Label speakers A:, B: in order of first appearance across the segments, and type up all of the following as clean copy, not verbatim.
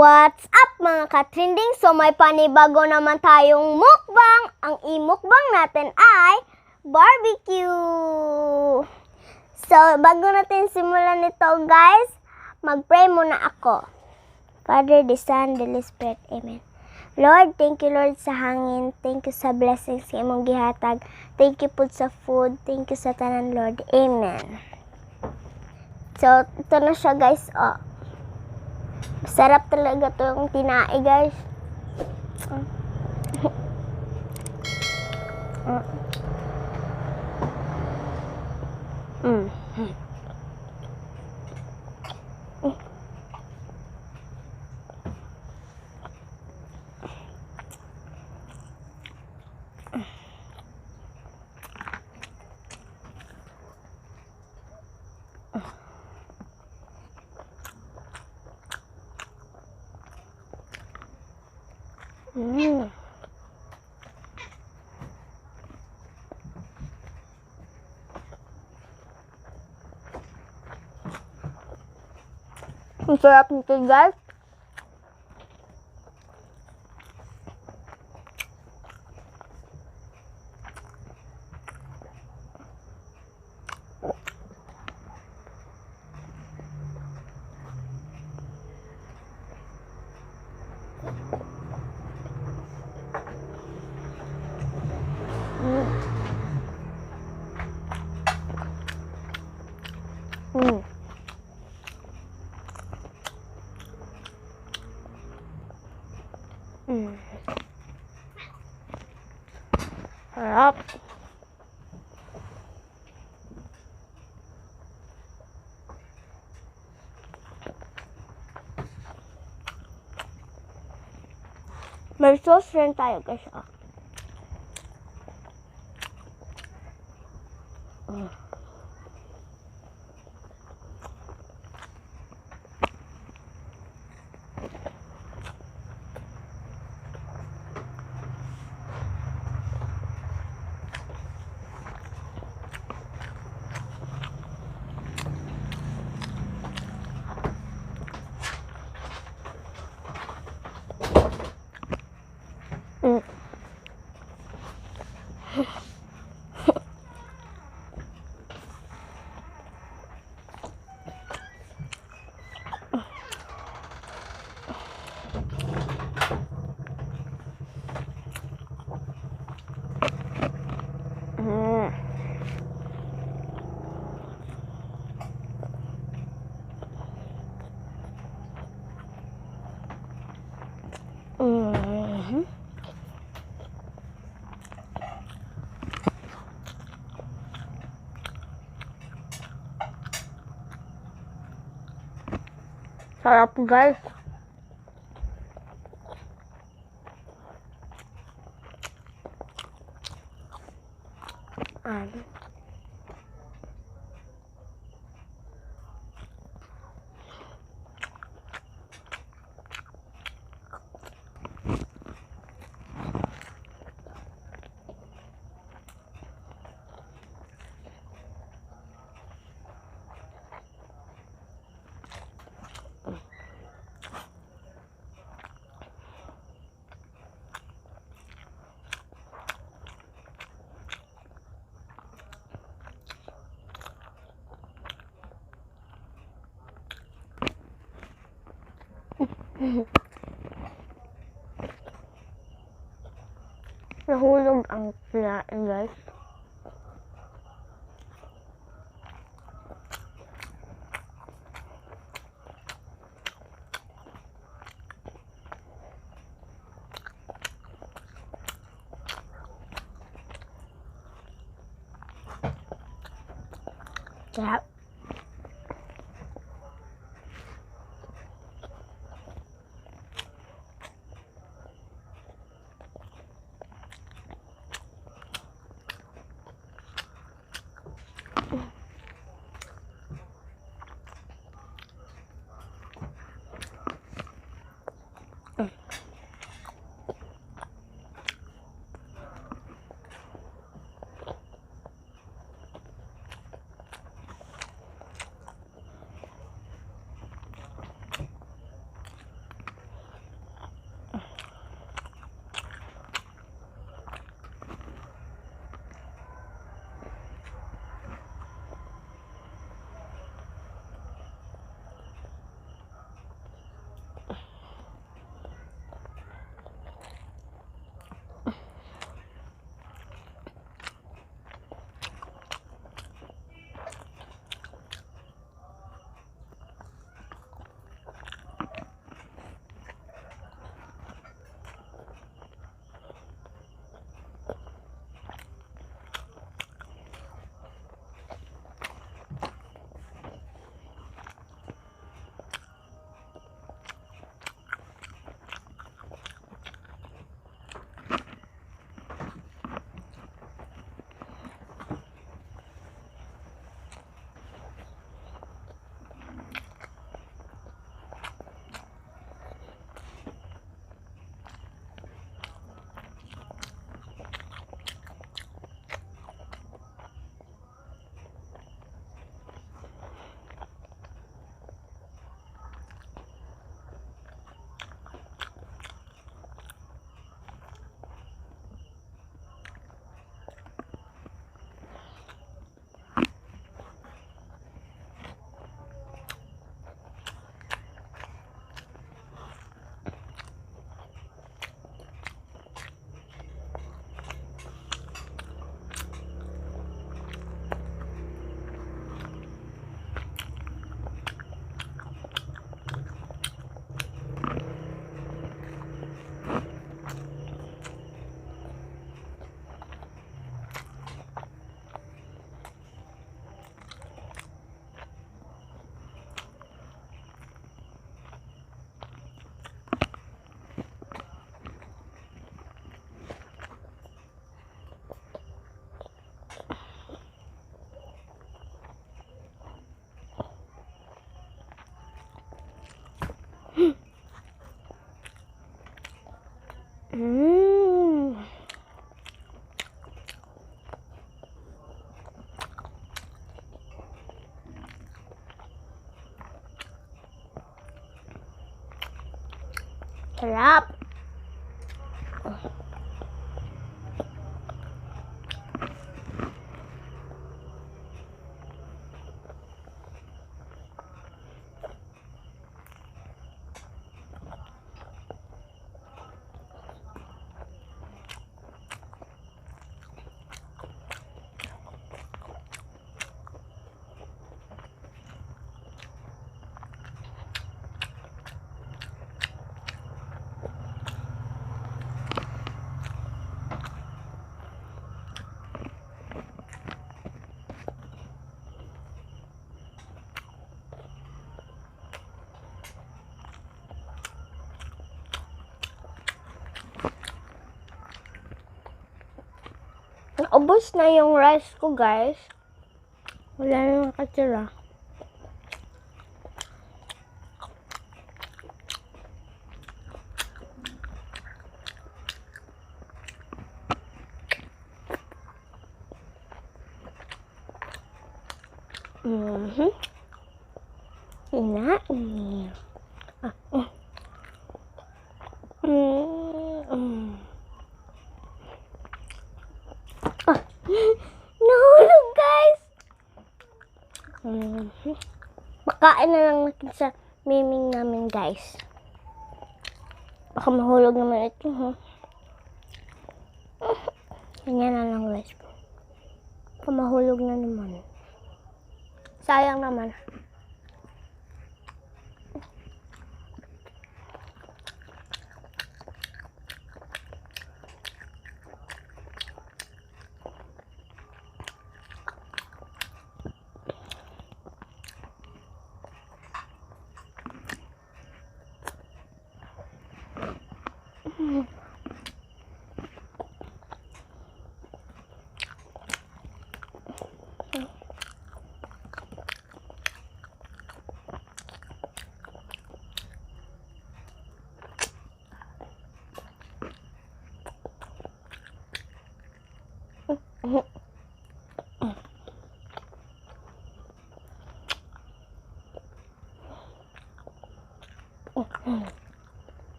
A: What's up mga ka-trending? So may panibago naman tayong mukbang. Ang i-mukbang natin ay barbecue. So bago natin simulan nito guys, mag-pray muna ako. Father, the Son, the Holy Spirit. Amen. Lord, thank you Lord sa hangin. Thank you sa blessings sa imong gihatag. Thank you po sa food. Thank you sa tanan Lord. Amen. So ito na siya guys. Oh. Sarap talaga to yung tinae, guys. Ang sarap nito, guys. Sarap. May sauce rin tayo guys. Sarap guys. Nahulog ang kinain guys. Sarap. Mm. Sarap. Naubos na yung rice ko, guys. Wala na nakatira. Kinain. Nahulog, guys. Pakain na lang natin sa miming namin, guys. Baka mahulog naman ito, ha? Ganyan na lang, guys. Baka mahulog na naman. Sayang naman.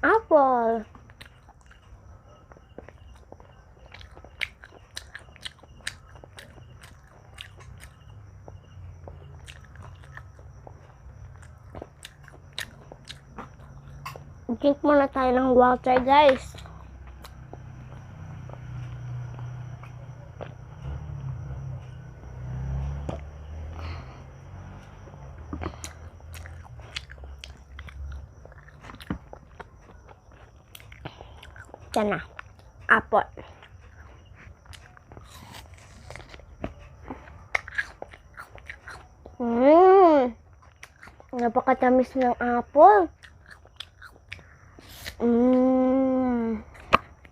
A: Apple. Drink muna tayo ng water, guys. Yan na. Apple. Napakatamis ng apple.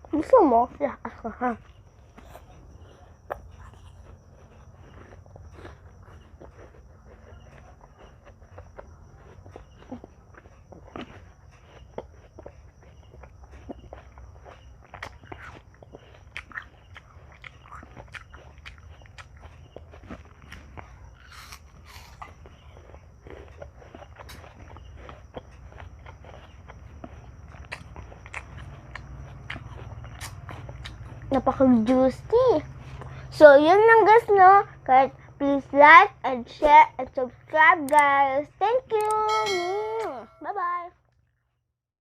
A: Gusto mo? Ako, ha? Napaka-juicy. So, yun lang, guys, no? Kaya, please like and share and subscribe, guys. Thank you. Bye-bye.